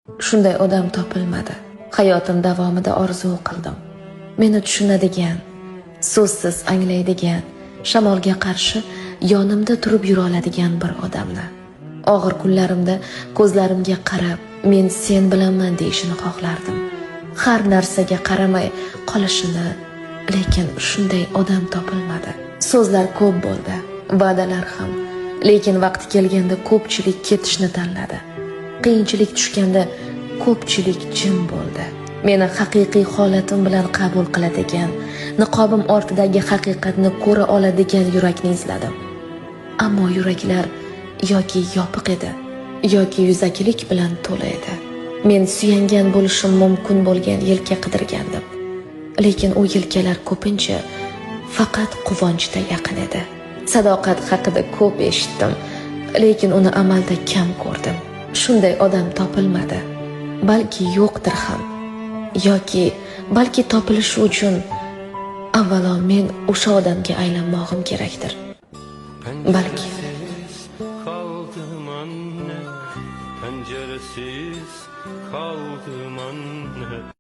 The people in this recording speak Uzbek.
Shunday odam topilmadi. Hayotim davomida orzu qildim. Meni tushunadigan, so'zsiz anglaydigan, shamolga qarshi yonimda turib yura oladigan bir odamni. Og'ir kunlarimda ko'zlarimga qarab, men sen bilanman deyishini xohlardim. Har narsaga qaramay qolishini, lekin shunday odam topilmadi. So'zlar ko'p bo'ldi, va'dalar ham, lekin vaqti kelganda ko'pchilik ketishni tanladi. Qiyinchilik tushganda ko'pchilik jim bo'ldi. Meni haqiqiy holatim bilan qabul qiladigan, niqobim ortidagi haqiqatni ko'ra oladigan yurakni izladim. Ammo yuraklar yoki yopiq edi, yoki yuzakilik bilan to'la edi. Men suyangan bo'lishim mumkin bo'lgan yelka qidirgandim. Lekin u yelkalar ko'pincha faqat quvonchda yaqin edi. Sadoqat haqida ko'p eshitdim, lekin uni amalda kam ko'rdim. Shunday odam topilmadi. Balki yo'qdir ham. Yoki balki topilishi uchun avvalo men o'sha odamga aylanmog'im kerakdir. Balki kaldım anne, penceresiz kaldım anne.